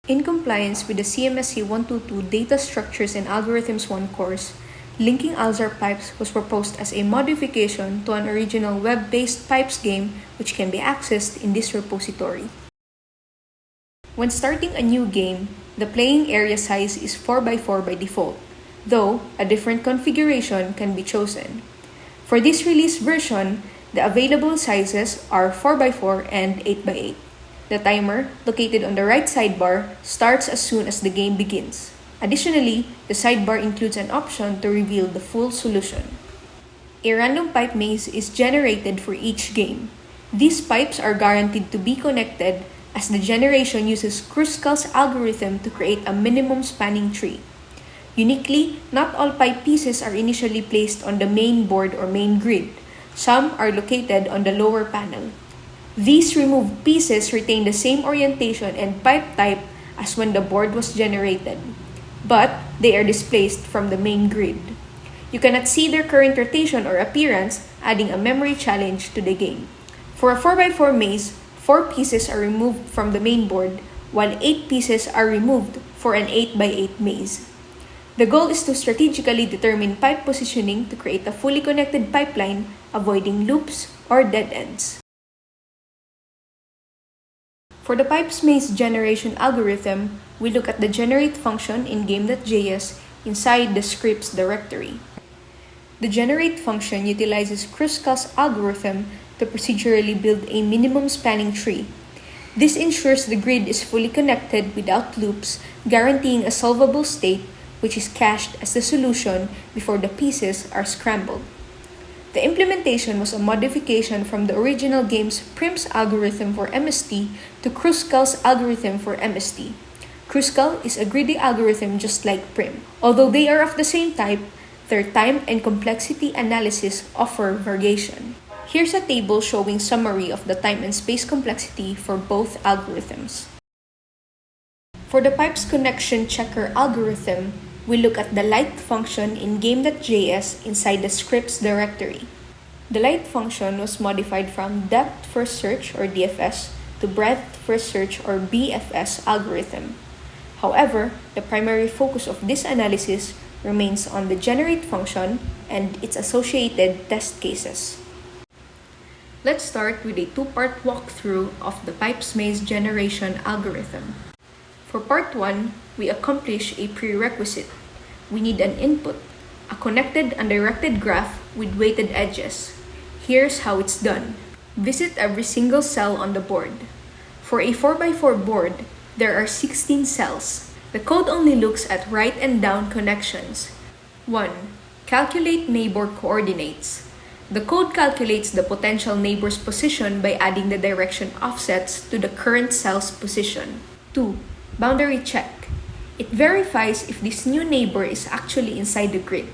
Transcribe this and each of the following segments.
In compliance with the CMSC 122 Data Structures and Algorithms 1 course, linking Alzar Pipes was proposed as a modification to an original web-based pipes game which can be accessed in this repository. When starting a new game, the playing area size is 4x4 by default, though a different configuration can be chosen. For this release version, the available sizes are 4x4 and 8x8. The timer, located on the right sidebar, starts as soon as the game begins. Additionally, the sidebar includes an option to reveal the full solution. A random pipe maze is generated for each game. These pipes are guaranteed to be connected as the generation uses Kruskal's algorithm to create a minimum spanning tree. Uniquely, not all pipe pieces are initially placed on the main board or main grid. Some are located on the lower panel. These removed pieces retain the same orientation and pipe type as when the board was generated, but they are displaced from the main grid. You cannot see their current rotation or appearance, adding a memory challenge to the game. For a 4x4 maze, 4 pieces are removed from the main board, while 8 pieces are removed for an 8x8 maze. The goal is to strategically determine pipe positioning to create a fully connected pipeline, avoiding loops or dead ends. For the pipes maze generation algorithm, we look at the generate function in game.js inside the scripts directory. The generate function utilizes Kruskal's algorithm to procedurally build a minimum spanning tree. This ensures the grid is fully connected without loops, guaranteeing a solvable state which is cached as the solution before the pieces are scrambled. The implementation was a modification from the original game's prim's algorithm for MST to Kruskal's algorithm for MST. Kruskal is a greedy algorithm just like prim. Although they are of the same type, their time and complexity analysis offer variation. Here's a table showing summary of the time and space complexity for both algorithms. For the pipes connection checker algorithm, we look at the light function in game.js inside the scripts directory. The light function was modified from depth first search or DFS to breadth first search or BFS algorithm. However, the primary focus of this analysis remains on the generate function and its associated test cases. Let's start with a two-part walkthrough of the pipes maze generation algorithm. For part 1, we accomplish a prerequisite. We need an input, a connected undirected graph with weighted edges. Here's how it's done. Visit every single cell on the board. For a 4x4 board, there are 16 cells. The code only looks at right and down connections. 1. Calculate neighbor coordinates. The code calculates the potential neighbor's position by adding the direction offsets to the current cell's position. 2. Boundary check. It verifies if this new neighbor is actually inside the grid.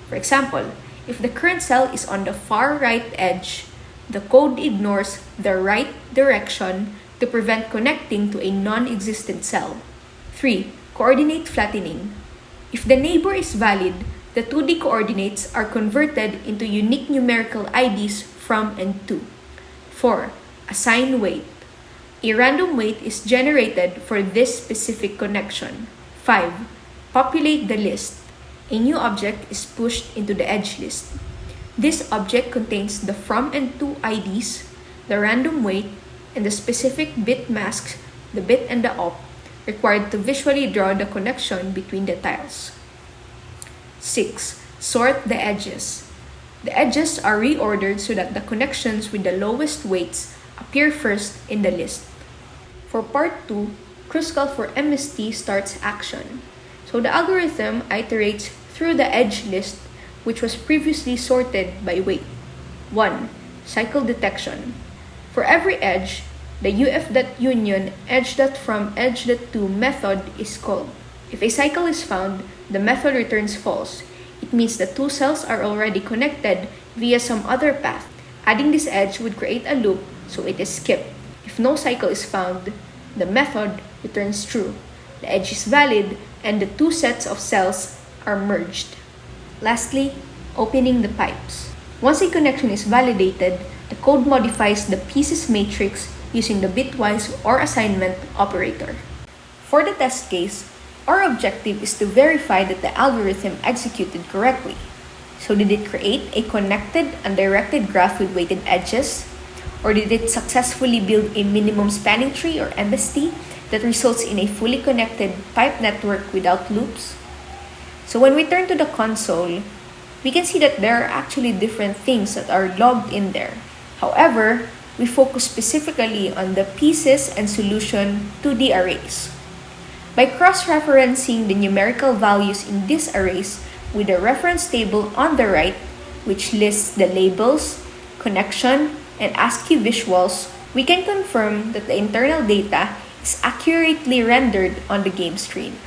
For example, if the current cell is on the far right edge, the code ignores the right direction to prevent connecting to a non-existent cell. 3. Coordinate flattening. If the neighbor is valid, the 2D coordinates are converted into unique numerical IDs from and to. 4. Assign weight. A random weight is generated for this specific connection. 5. Populate the list. A new object is pushed into the edge list. This object contains the from and to IDs, the random weight, and the specific bit masks, the bit and the op, required to visually draw the connection between the tiles. 6. Sort the edges. The edges are reordered so that the connections with the lowest weights appear first in the list. For part 2, Kruskal for MST starts action. So the algorithm iterates through the edge list, which was previously sorted by weight. 1. Cycle detection. For every edge, the uf.union edge.from edge.to method is called. If a cycle is found, the method returns false. It means the two cells are already connected via some other path. Adding this edge would create a loop, so it is skipped. If no cycle is found, the method returns true. The edge is valid, and the two sets of cells are merged. Lastly, opening the pipes. Once a connection is validated, the code modifies the pieces matrix using the bitwise or assignment operator. For the test case, our objective is to verify that the algorithm executed correctly. So did it create a connected, undirected graph with weighted edges? Or did it successfully build a minimum spanning tree or MST that results in a fully connected pipe network without loops? So when we turn to the console, we can see that there are actually different things that are logged in there. However, we focus specifically on the pieces and solution to the arrays. By cross-referencing the numerical values in these arrays with a reference table on the right, which lists the labels, connection, and ASCII visuals, we can confirm that the internal data is accurately rendered on the game screen.